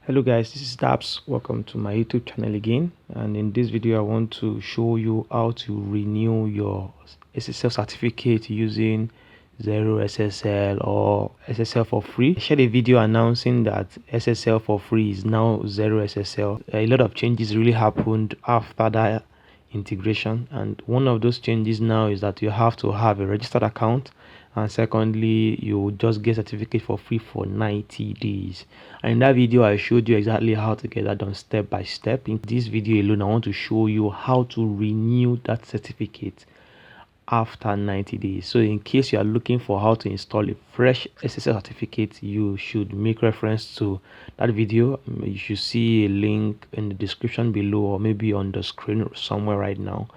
Hello guys, this is Dabs. Welcome to my YouTube channel again, and in this video I want to show you how to renew your SSL certificate using ZeroSSL or SSL for free. I shared a video announcing that SSL for free is now ZeroSSL. A lot of changes really happened after that integration, and one of those changes now is that you have to have a registered account, and secondly you just get certificate for free for 90 days. And in that video I showed you exactly how to get that done step by step. In this video alone I want to show you how to renew that certificate after 90 days. So in case you are looking for how to install a fresh SSL certificate, you should make reference to that video. You should see a link in the description below, or maybe on the screen somewhere right now,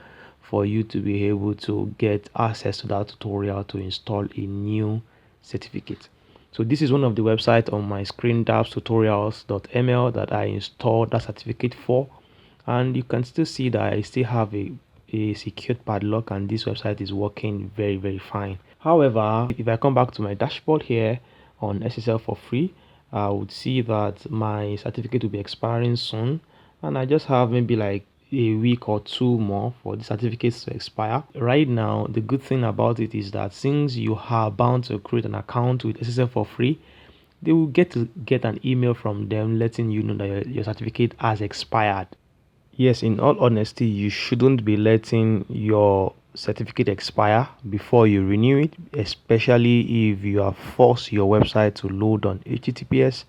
for you to be able to get access to that tutorial to install a new certificate. So this is one of the websites on my screen, dabstutorials.ml, that I installed that certificate for, and you can still see that I still have a secured padlock, and this website is working very fine. However, if I come back to my dashboard here on SSL for free, I would see that my certificate will be expiring soon, and I just have maybe like a week or two more for the certificates to expire. Right now, the good thing about it is that since you are bound to create an account with SSL for free, they will get an email from them letting you know that your certificate has expired. Yes, in all honesty, you shouldn't be letting your certificate expire before you renew it, especially if you have forced your website to load on HTTPS.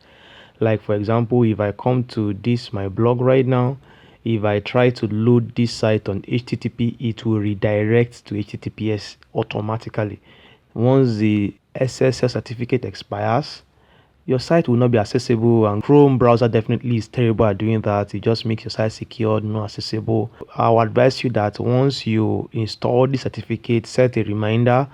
Like for example, if I come to this my blog right now, if I try to load this site on HTTP, it will redirect to HTTPS automatically. Once the SSL certificate expires, your site will not be accessible, and Chrome browser definitely is terrible at doing that. It just makes your site secure, not accessible. I would advise you that once you install the certificate, set a reminder.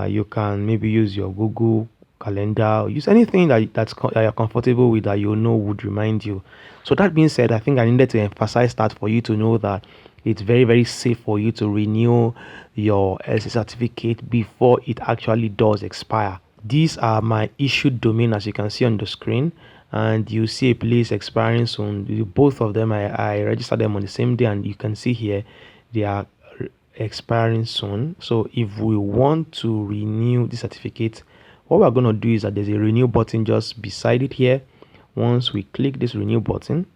You can maybe use your Google Calendar, use anything that you're comfortable with, that you know would remind you. So that being said, I think I needed to emphasize that for you to know that it's very safe for you to renew your SSL certificate before it actually does expire. These are my issued domain, as you can see on the screen, and you see a place expiring soon. Both of them, I registered them on the same day, and you can see here they are expiring soon. So if we want to renew the certificate, what we're going to do is that there's a renew button just beside it here. Once we click this renew button,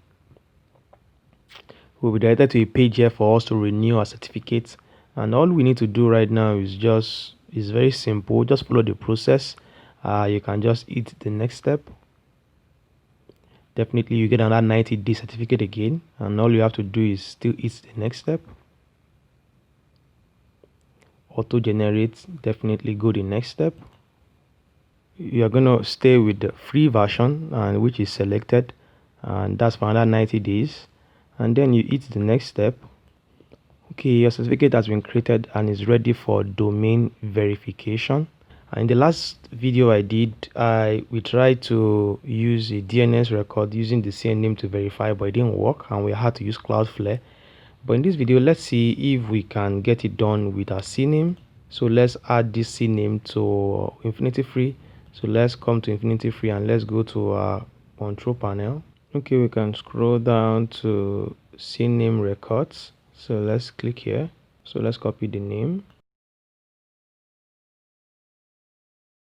we'll be directed to a page here for us to renew our certificate, and all we need to do right now is very simple. Just follow the process. You can just hit the next step. Definitely you get another 90-day certificate again, and all you have to do is still hit the next step. Auto generate, definitely go the next step. You are going to stay with the free version, and which is selected, and that's for another 90 days, and then you hit the next step. Okay, your certificate has been created and is ready for domain verification. And in the last video I did, we tried to use a DNS record using the same name to verify, but it didn't work, and we had to use Cloudflare. But in this video, let's see if we can get it done with our CNAME. So let's add this CNAME to infinityfree. So let's come to infinityfree and let's go to our control panel. Okay, we can scroll down to CNAME records. So let's click here. So let's copy the name.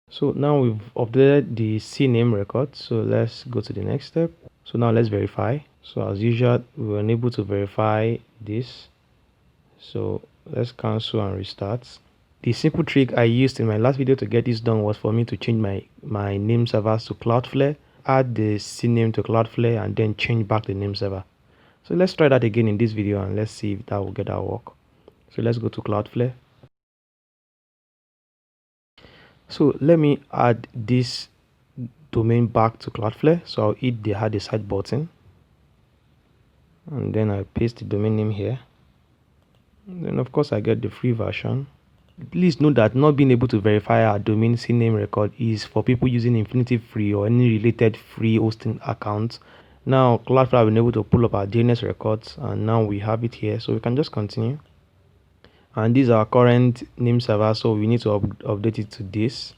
So now we've updated the CNAME record. So let's go to the next step. So now let's verify. So as usual, we were unable to verify this. So let's cancel and restart. The simple trick I used in my last video to get this done was for me to change my name servers to Cloudflare, add the CNAME to Cloudflare, and then change back the name server. So let's try that again in this video, and let's see if that will get our work. So let's go to Cloudflare. So let me add this domain back to Cloudflare. So I'll hit the add a site button, and then I paste the domain name here. And then of course I get the free version. Please note that not being able to verify our domain CNAME record is for people using infinityfree or any related free hosting accounts. Now Cloudflare have been able to pull up our DNS records, and now we have it here, so we can just continue. And these are our current name server, so we need to update it to this.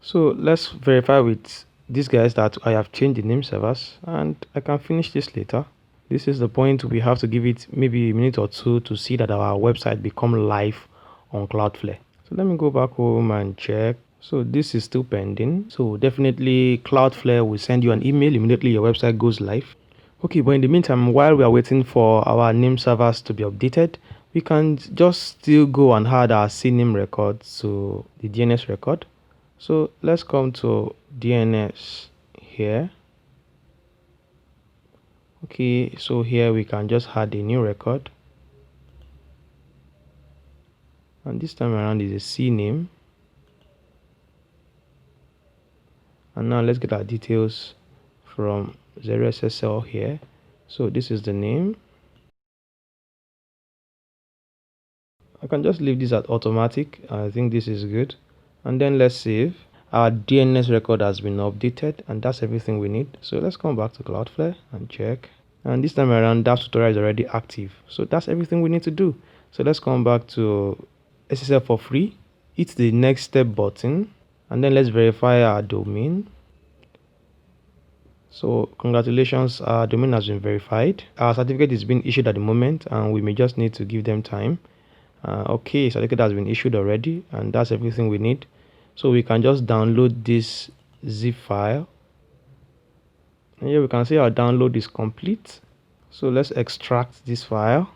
So let's verify with these guys that I have changed the name servers, and I can finish this later. This is the point we have to give it maybe a minute or two to see that our website become live on Cloudflare. So let me go back home and check. So this is still pending. So definitely Cloudflare will send you an email immediately your website goes live. Okay, but in the meantime, while we are waiting for our name servers to be updated, we can just still go and add our CNAME record to the DNS record. So let's come to DNS here. Okay, so here we can just add a new record. And this time around is a CNAME. And now let's get our details from ZeroSSL here. So this is the name. I can just leave this at automatic. I think this is good. And then let's save. Our DNS record has been updated, and that's everything we need. So let's come back to Cloudflare and check. And this time around, that tutorial is already active. So that's everything we need to do. So let's come back to SSL for free. Hit the next step button, and then let's verify our domain. So congratulations, our domain has been verified. Our certificate is being issued at the moment, and we may just need to give them time. Okay, certificate has been issued already, and that's everything we need. So we can just download this zip file. And here we can see our download is complete. So let's extract this file,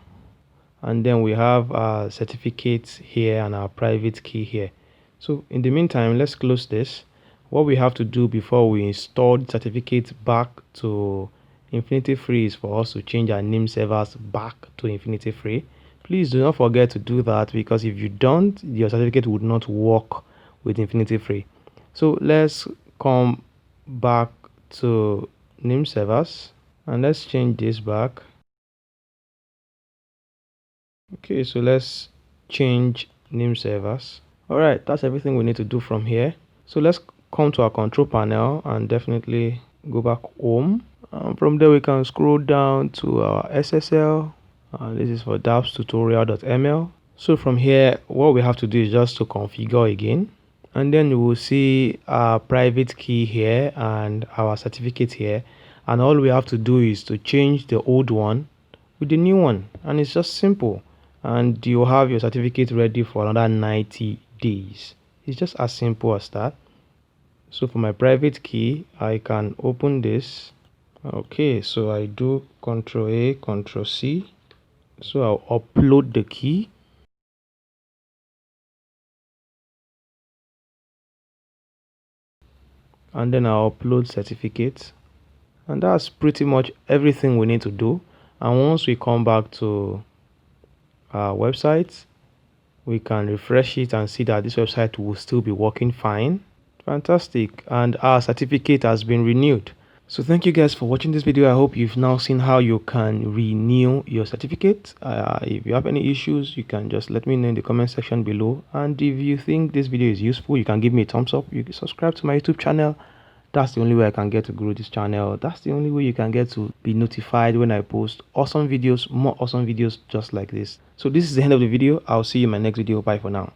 and then we have our certificates here and our private key here. So in the meantime, let's close this. What we have to do before we install the certificate back to infinityfree is for us to change our name servers back to infinityfree. Please do not forget to do that, because if you don't, your certificate would not work with infinityfree. So let's come back to name servers and let's change this back. Okay, so let's change name servers. All right, that's everything we need to do from here. So let's come to our control panel and definitely go back home. From there we can scroll down to our SSL. This is for dapps-tutorial.ml. So from here, what we have to do is just to configure again, and then you will see our private key here and our certificate here, and all we have to do is to change the old one with the new one, and it's just simple, and you have your certificate ready for another 90 days. It's just as simple as that. So for my private key, I can open this. Okay, so I do Ctrl A, Ctrl C. So I'll upload the key. And then I'll upload certificates. And that's pretty much everything we need to do. And once we come back to our website, we can refresh it and see that this website will still be working fine. Fantastic. And our certificate has been renewed. So thank you guys for watching this video. I hope you've now seen how you can renew your certificate. If you have any issues, you can just let me know in the comment section below. And if you think this video is useful, you can give me a thumbs up. You can subscribe to my YouTube channel. That's the only way I can get to grow this channel. That's the only way you can get to be notified when I post awesome videos, more awesome videos just like this. So this is the end of the video. I'll see you in my next video. Bye for now.